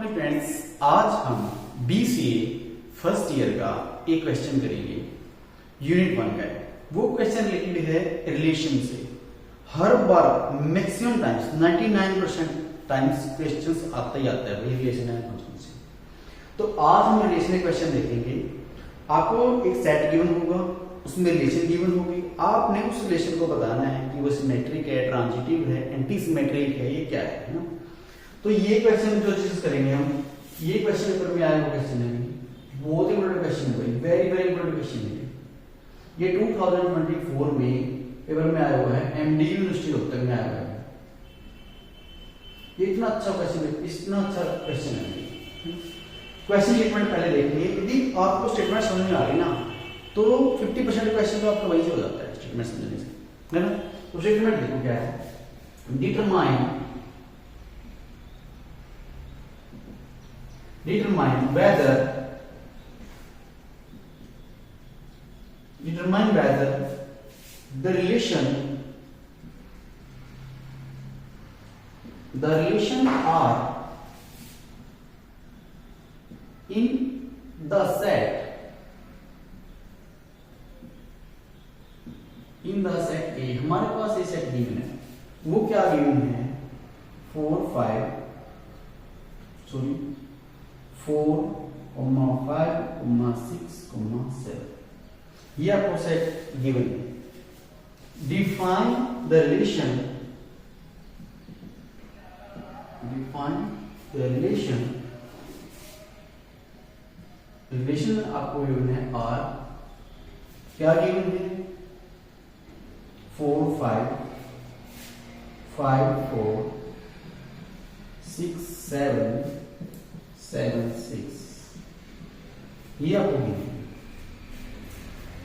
Morning friends, आज हम BCA first year का एक क्वेश्चन करेंगे। यूनिट 1 का है। वो क्वेश्चन रिलेटेड है रिलेशन से। हर बार मैक्सिमम टाइम्स 99% टाइम्स क्वेश्चंस आता ही आता है वही रिलेशन है फंक्शन से। तो आज हम रिलेशन के क्वेश्चन देखेंगे। आपको एक सेट गिवन होगा, उसमें रिलेशन गिवन होगी, आपने उस रिलेशन को बताना है कि वो सिमेट्रिक है, ट्रांजिटिव है, एंटी सिमेट्रिक है, ये क्या है ना। तो ये क्वेश्चन जो चीज करेंगे हम, ये क्वेश्चन पेपर में आया हुआ क्वेश्चन है, बहुत ही इंपॉर्टेंट क्वेश्चन है भाई, वेरी वेरी इंपॉर्टेंट क्वेश्चन है ये 2024 में पेपर में आया हुआ है, MD यूनिवर्सिटी रोहतक में आया हुआ है। ये इतना अच्छा क्वेश्चन है, इतना अच्छा क्वेश्चन है। क्वेश्चन स्टेटमेंट पहले देखेंगे। यदि आपको स्टेटमेंट समझ में आ गई ना तो 50% क्वेश्चन तो आपका वहीं से हो जाता है स्टेटमेंट समझने से, है ना। तो स्टेटमेंट देखो क्या है, determine whether the relation are in the set A। हमारे पास ये सेट गिवन है, वो क्या गिवन है 4, 5, 5, 6, 7, ये आपको सेट गिवन है। डिफाइन द रिलेशन आपको गिवन है R, क्या गिवन है 4, 5, 4, 6, 7, 6, ये आपको गिवन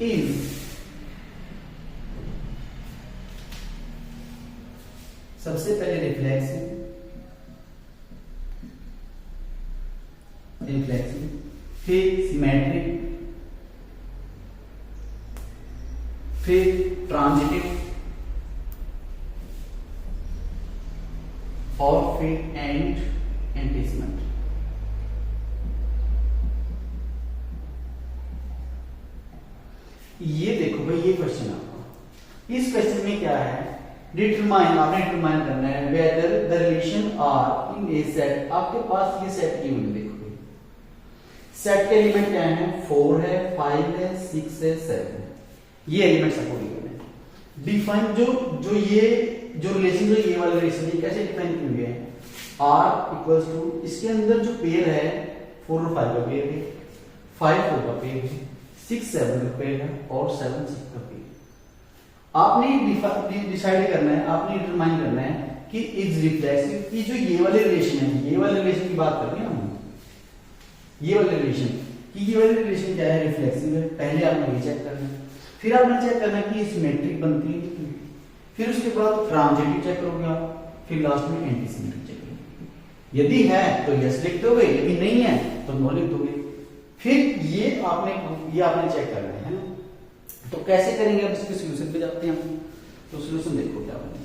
इज सबसे पहले रिफ्लेक्सिव, फिर सिमेट्रिक, फिर ट्रांजिटिव और फिर एंटी सिमेट्रिक। ये देखो भाई, ये क्वेश्चन आपका, इस क्वेश्चन में क्या है, डिटरमाइन, आपने डिटरमाइन करना है whether the relation R in a set. आपके पास ये सेट की हुई, देखो सेट के एलिमेंट क्या है, 4 है, 5 है, 6 है, 7 है, ये एलिमेंट्स आपको गिवन है। डिफाइन जो रिलेशन, जो ये वाला रिलेशन है कैसे डिफाइन किया गया है, R इक्वल्स टू, इसके अंदर जो पेयर है 4 और 5 का पेयर है, 5 4 का पेयर है, 6 7 का पेयर है और 7 6 का पेयर। आपने डिसाइड करना है, आपने डिटरमाइन करना है कि इज रिफ्लेक्सिव, कि जो ये वाले रिलेशन है, ये वाले रिलेशन की बात कर रहे हैं हम, ये वाले रिलेशन, कि ये वाले रिलेशन क्या है, रिफ्लेक्सिव है। पहले आपने ये चेक करना है, फिर आपने चेक करना है कि सिमेट्रिक बनती है, फिर उसके बाद ट्रांजिटिव चेक करोगे आप, फिर लास्ट में एंटी सिमेट्रिक चेक करोगे। यदि है तो यस लिख दोगे, यदि नहीं है तो नो लिख दोगे। फिर ये आपने चेक करना है ना। तो कैसे करेंगे, अब इसके सॉल्यूशन पे जाते हैं हम। तो सॉल्यूशन देखो क्या बनेगा।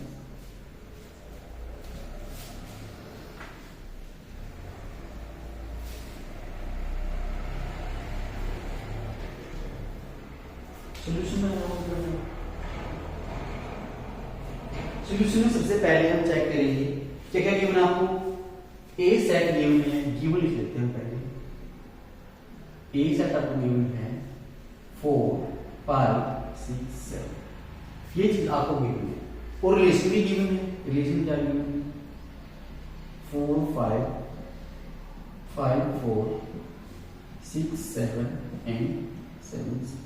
सॉल्यूशन में सबसे पहले हम चेक करेंगे क्या क्या गिवन आपको, ए सेट गिवन है, गिवन लिख लेते हैं पहले। ए सेट आपको गिवन है 4, 5, 6, 7, ये चीज आपको गिवन है। और रिलेशन भी गिवन है, रिलेशन क्या गिवन है 4, 5, 4, 6, 7 एंड 7, 6,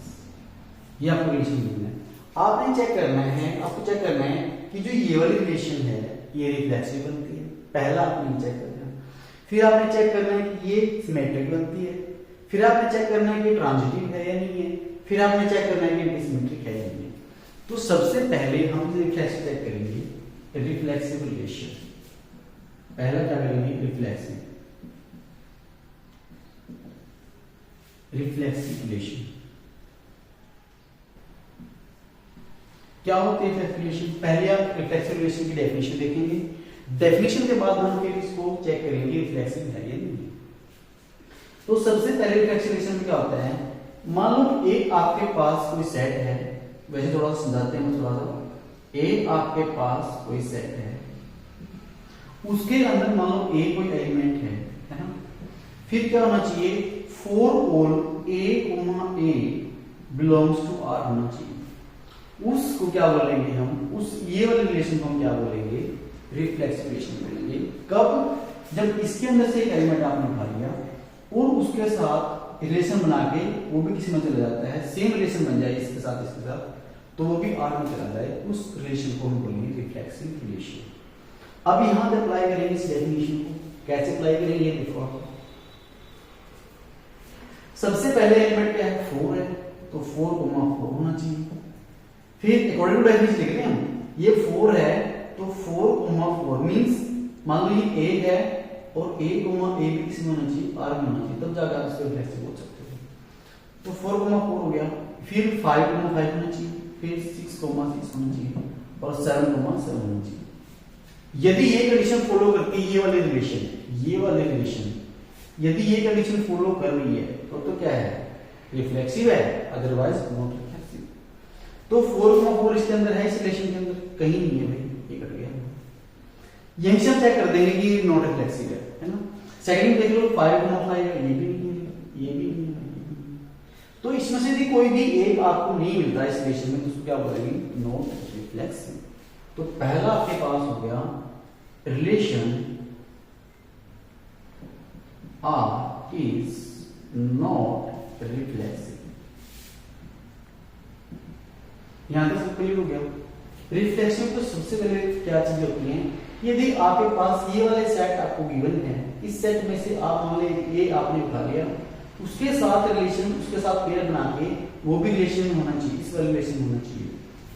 ये आपको रिलेशन गिवन है। आपने चेक करना है, आपको चेक करना है कि जो ये वाली रिलेशन है ये रिफ्लेक्सिव बनती है, पहला आपने चेक करना है। फिर आपने चेक करना है कि ये सिमेट्रिक बनती है, फिर आपने चेक करना है कि ट्रांजिटिव है या नहीं है, फिर आपने चेक करना है कि एंटीसिमेट्रिक है या नहीं है। तो सबसे पहले हम रिफ्लेक्सिव चेक करेंगे, रिफ्लेक्सिव रिलेशन। पहला क्या करेंगे, रिफ्लेक्सिव रिलेशन। क्या होती है रिफ्लेक्सिव रिलेशन? पहले आप रिफ्लेक्सिव रिलेशन की डेफिनेशन देखेंगे, डेफिनेशन के बाद हम फिर इसको चेक करेंगे रिफ्लेक्सिव है या नहीं। तो सबसे पहले रिफ्लेक्सिव रिलेशन में क्या होता है, मान लो एक आपके पास कोई सेट है, वैसे थोड़ा सा समझाते हैं थोड़ा सा। एक आपके पास कोई सेट है, उसके अंदर मान लो ए कोई एलिमेंट है ना, फिर क्या होना चाहिए, for all a belongs to R होना चाहिए। उसको क्या बोलेंगे हम, उस ये वाले रिलेशन को हम क्या बोलेंगे, रिफ्लेक्सिव रिलेशन बोलेंगे। कब, जब इसके अंदर से एक एलिमेंट आपने उठा लिया और उसके साथ रिलेशन बना के वो भी किसी में चला जाता है, सेम रिलेशन बन जाए इसके साथ इसके साथ, तो वो भी आर में चला जाए, उस रिलेशन को हम बोलेंगे रिफ्लेक्सिव रिलेशन। अब यहां पे अप्लाई करेंगे इस डेफिनेशन को, कैसे अप्लाई करेंगे देखो। सबसे पहले एलिमेंट क्या है, 4 है, तो 4,4 होना चाहिए। फिर अकॉर्डिंग टू डेफिनेशन लिख रहे हैं हम, ये 4 है तो 4,4 मींस मान लो ये a है और a भी किसी में होना चाहिए, r में होना चाहिए, तब जाकर आप इसको रिफ्लेक्सिव बोल सकते हो। तो 4,4 हो गया, फिर 5,5 होना चाहिए, फिर 6,6 होना चाहिए और 7,7 होना चाहिए। यदि ये कंडीशन फॉलो करती है, ये वाले रिलेशन यदि ये कंडीशन फॉलो कर रही है तो क्या है, रिफ्लेक्सिव है, अदरवाइज नॉट रिफ्लेक्सिव। तो 4,4 इसके अंदर है, इस रिलेशन के अंदर कहीं नहीं है भाई, ये कट गया। यहीं से हम चेक कर देंगे कि नॉट रिफ्लेक्सिव है ना। सेकंड देख लो 5,5 है, ये भी नहीं है, ये भी नहीं है। तो इसमें से यदि कोई भी एक आपको नहीं मिलता इस रिलेशन में, तो उसको क्या बोलेंगे, नॉट रिफ्लेक्सिव। तो पहला आपके पास हो गया relation R is not reflexive। यहां तक सब क्लियर हो गया। रिफ्लेक्सिव तो सबसे पहले क्या चीज होती है, यदि आपके पास ये वाले सेट आपको गिवन है, इस सेट में से आप मान लीजिए ये आपने उठा लिया, उसके साथ रिलेशन, उसके साथ पेयर बना के वो भी रिलेशन में होना चाहिए, इस वाले रिलेशन में होना चाहिए,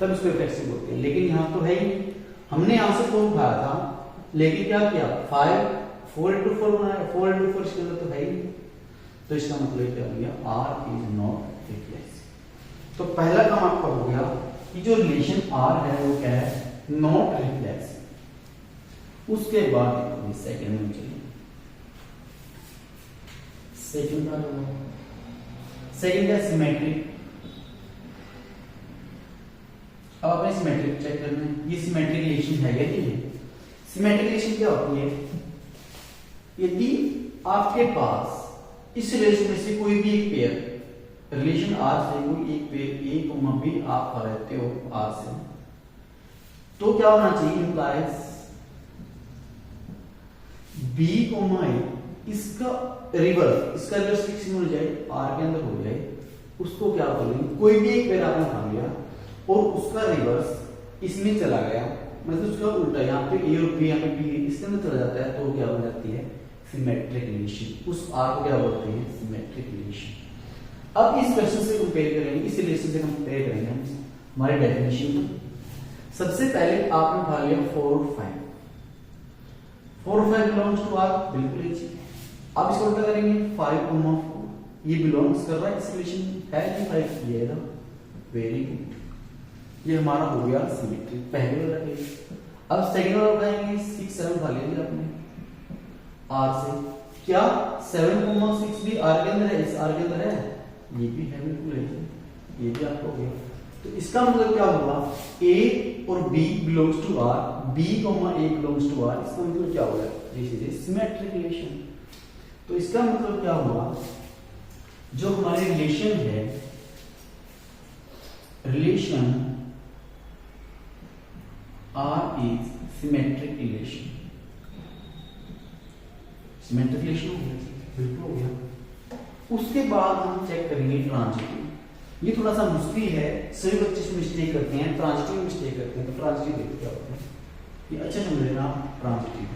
तब इसको रिफ्लेक्सिव बोलते हैं। लेकिन यहाँ तो है ही, हमने यहां से 4 उठाया था, लेकिन क्या किया, 4 into 4 बनाया, 4 into 4 इसके अंदर तो है ही नहीं। तो इसका मतलब क्या हो गया, R is not reflexive। तो पहला काम आपका हो गया कि जो रिलेशन R है वो क्या है, नॉट रिफ्लेक्सिव। उसके बाद सेकंड में चलिए, सेकंड का सेकंड क्या, सिमेट्रिक। अब आपने सिमेट्रिक चेक करना है, ये सिमेट्रिक रिलेशन है या नहीं है। सिमेट्रिक रिलेशन क्या होती है, यदि आपके पास इस रिलेशन में से कोई भी एक पेयर, रिलेशन R से कोई एक पेयर A, B आप रहते हो R से, तो क्या होना चाहिए, इंप्लाइज B, A इसका रिवर्स फिक्स हो जाए, R के अंदर हो जाए, उसको क्या बोलेंगे, कोई भी एक पेयर आपने उठा लिया और उसका रिवर्स इसमें चला गया, मतलब उसका उल्टा, यहाँ पे A और B, यहाँ पे B इसके अंदर चला जाता है, तो क्या हो जाती है, सिमेट्रिक रिलेशन। उस R को क्या बोलते हैं, सिमेट्रिक रिलेशन। अब इस क्वेश्चन से कंपेयर करेंगे, इस रिलेशन से कंपेयर करेंगे हम हमारे डेफिनेशन को। सबसे पहले आपने उठा लिया 4 और 5, 4 और 5 बिलोंग्स टू R, बिल्कुल ही चीज। अब इसको उल्टा करेंगे, 5 और 4 ये बिलोंग्स कर रहा है इस रिलेशन है कि 5 ये है, वेरी गुड, ये हमारा हो गया सिमेट्रिक, पहले वाला केस। अब सेकंड वाला उठाएंगे, 6, 7 उठा लेंगे आपने R से, क्या 7,6 भी R के अंदर है, इस R के अंदर है, ये भी है, बिल्कुल है, ये भी आपको हो गया। तो इसका मतलब क्या हुआ, A और B belongs to R, B, A belongs to R, इसका मतलब क्या हुआ, this is a symmetric relation. तो इसका मतलब क्या हुआ, जो हमारे रिलेशन है, relation R is symmetric relation, symmetric relation हो गया, बिल्कुल हो गया। उसके बाद हम चेक करेंगे ट्रांजिटिव। ये थोड़ा सा मुश्किल है, सभी बच्चे इसमें मिस्टेक करते हैं, ट्रांजिटिव मिस्टेक करते हैं। तो ट्रांजिटिव देखते क्या होता है, ये अच्छा समझ लेना आप। ट्रांजिटिव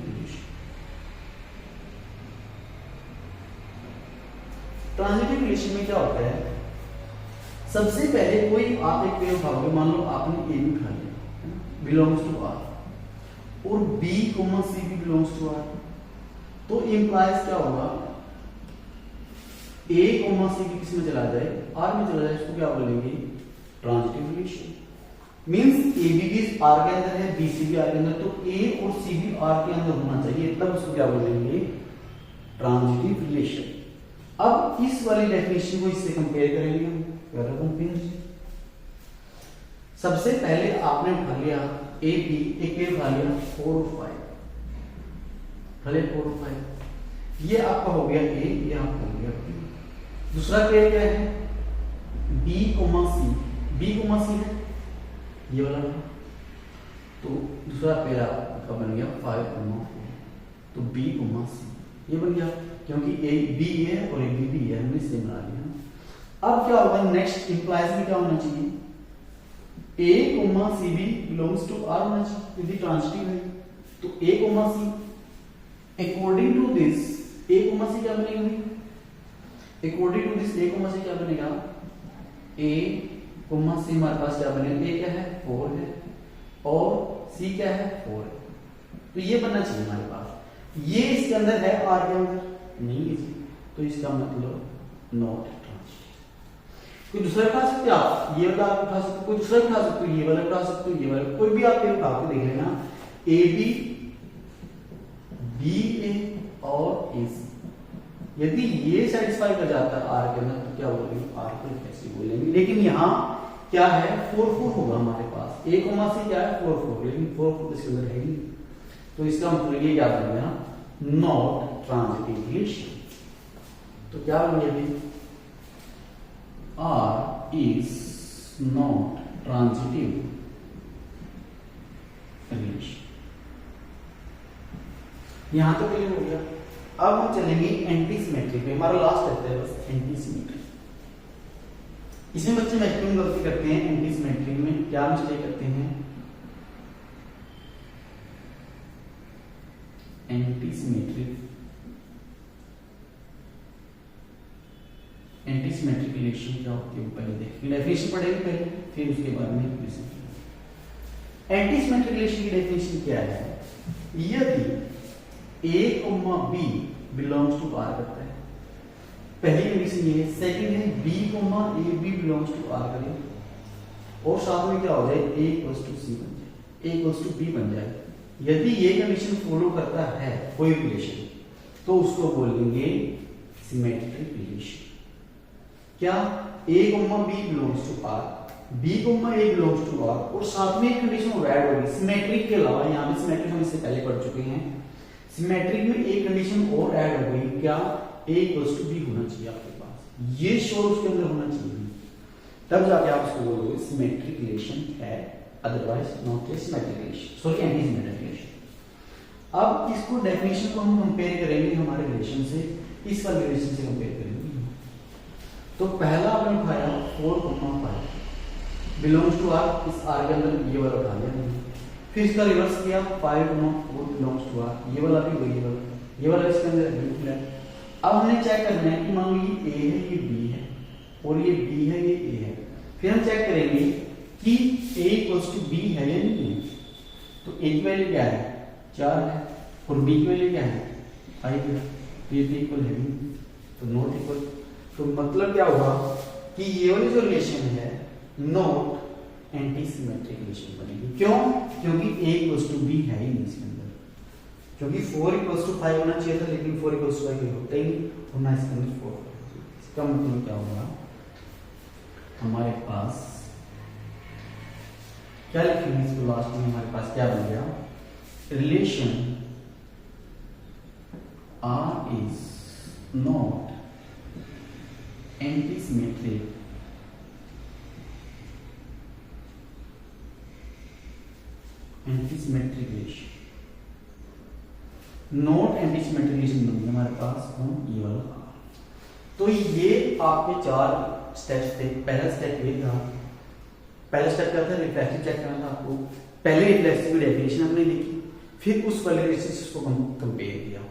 रिलेशन, ट्रांजिटिव रिलेशन में क्या होता है, सबसे पहले कोई आप एक पेयर उठाओगे, मान लो आपने ए भी उठा लिया, बिलोंग्स टू R, और B, C भी बिलोंग्स टू R, तो इंप्लाइज क्या होगा, A, C भी किस में चला जाए, R में चला जाए, इसको क्या बोलेंगे, transitive relation. Means A B भी आर के अंदर है, बी सी भी आर के अंदर, तो ए और सी भी आर के अंदर होना चाहिए, तब उसको क्या बोलेंगे, ट्रांजिटिव रिलेशन। अब इस वाली डेफिनेशन को इससे कंपेयर करेंगे हम, कंपेयर। सबसे पहले आपने उठा लिया ए बी, एक पेड़ उठा लिया 4 और 5, भले 4 और 5, ये आपका हो गया ए, ये आपका हो गया बी। दूसरा पेड़ क्या है, B comma C, B comma C है ये वाला, तो दूसरा पेड़ आपका बन गया 5 कोमा 4, तो बी कोमा सी ये बन गया, क्योंकि ए बी है और ए बी भी है, हमने इसे बना लिया। अब क्या होगा, नेक्स्ट इंप्लाइज में क्या होना चाहिए, A, C भी belongs to R होना चाहिए, यदि ट्रांजिटिव है तो A, C according to this A, C क्या बनेगा, according to this A, C क्या बनेगा, A, C हमारे पास क्या बनेगा, A क्या है 4 है और C क्या है 4 है, तो ये बनना चाहिए हमारे पास। ये इसके अंदर है, R के अंदर नहीं है, तो इसका मतलब नॉट। कोई दूसरा उठा सकते हो आप, ये वाला आप उठा सकते हो, कोई दूसरा उठा सकते हो, ये वाला उठा सकते हो, ये वाला, कोई भी आप उठा के देख लेना, ए बी, बी ए और ए सी। यदि ये सेटिस्फाई कर जाता है आर के अंदर तो क्या बोलेंगे, आर को कैसे बोलेंगे। लेकिन यहाँ क्या है, 4 4 होगा हमारे पास, ए कोमा सी क्या है 4 4, लेकिन 4 4 इसके अंदर है ही, तो इसका मतलब ये क्या बनेगा, नॉट ट्रांजिटिव रिलेशन। तो क्या बन गया, R is not transitive relation। यहां तो क्लियर हो गया। अब हम चलेंगे एंटी सिमेट्री पे, हमारा लास्ट चैप्टर है बस एंटी सिमेट्री। इसमें बच्चे मैक्सिमम गलती करते हैं एंटी सिमेट्री में, क्या मिस्टेक करते हैं, anti symmetry, anti symmetric relation क्या होती है वो पहले देखेंगे, डेफिनेशन पढ़ेंगे पहले, फिर उसके बाद में एंटी सिमेट्रिक रिलेशन की डेफिनेशन क्या है, यदि A comma B belongs to R करता है, पहली कंडीशन ये है। सेकंड है B comma A B belongs to R करे, और साथ में क्या हो जाए, ए इक्वल्स टू सी बन जाए, ए इक्वल्स टू बी बन जाए। यदि ये कंडीशन फॉलो करता है कोई रिलेशन, तो उसको बोलेंगे सिमेट्रिक रिलेशन। क्या, A, B belongs to R, B, A belongs to R, और साथ में एक कंडीशन और ऐड होगी सिमेट्रिक के अलावा, यहाँ पे सिमेट्रिक हम इससे पहले पढ़ चुके हैं, सिमेट्रिक में एक कंडीशन और ऐड हो गई, क्या, A equals to B होना चाहिए आपके पास, ये श्योर उसके अंदर होना चाहिए, तब जाके आप उसको बोलोगे सिमेट्रिक रिलेशन है, otherwise not a symmetric relation, sorry anti symmetric relation. अब इसको डेफिनेशन को हम कंपेयर करेंगे हमारे रिलेशन से, इस वाले रिलेशन से कंपेयर करेंगे। तो पहला आपने उठाया 4 5 बिलोंग्स टू आर, इस आर के अंदर ये वाला उठा लिया, फिर इसका रिवर्स किया 5 4 बिलोंग्स टू आर, ये वाला भी वही वाला, ये वाला इसके अंदर बिल्कुल है। अब हमने चेक करना है कि मान लो ये ए है, ये बी है, और ये बी है, ये ए है, फिर हम चेक करेंगे कि ए इक्वल्स टू बी है या नहीं है। तो ए की वैल्यू क्या है 4 है, और बी की वैल्यू क्या है 5 है, ये इक्वल है, तो नॉट इक्वल। तो मतलब क्या होगा कि ये वाली जो रिलेशन है नॉट एंटी सिमेट्रिक रिलेशन बनेगी। क्यों, क्योंकि a इक्वल्स टू b है ही नहीं इसके अंदर, क्योंकि 4 इक्वल्स टू 5 होना चाहिए था, लेकिन 4 इक्वल्स टू 5 होता ही नहीं, होना इसके अंदर 4। इसका मतलब क्या होगा, हमारे पास क्या लिखेंगे इसको लास्ट में, हमारे पास क्या बन गया, relation R is not anti-symmetric relation, not anti-symmetric relation बन गया हमारे पास हम ये वाला। तो ये आपके 4 स्टेप्स थे। पहला स्टेप ये था, पहला स्टेप क्या था, रिफ्लेक्सिव चेक करना था आपको। पहले रिफ्लेक्सिव की डेफिनेशन हमने देखी, फिर उस वाले रिलेशनशिप को कंपेयर किया,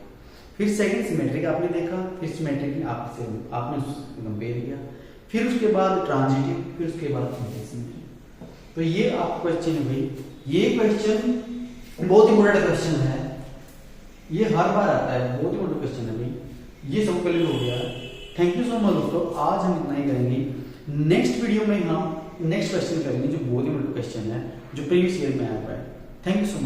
फिर सेकंड सिमेट्रिक आपने देखा, फिर सिमेट्रिक आपसे आपने कंपेयर किया, फिर उसके बाद ट्रांजिटिव, फिर उसके बाद एंटी-सिमेट्रिक। तो ये आपको क्वेश्चन हुई। ये क्वेश्चन बहुत इंपॉर्टेंट क्वेश्चन है, ये हर बार आता है, बहुत इंपॉर्टेंट क्वेश्चन है भाई। ये सब क्लियर हो गया। थैंक यू सो मच दोस्तों, आज हम इतना ही करेंगे। नेक्स्ट वीडियो में हम नेक्स्ट क्वेश्चन करेंगे जो बहुत ही बड़ा क्वेश्चन है जो प्रीवियस ईयर में आया हुआ है। Thank you so much.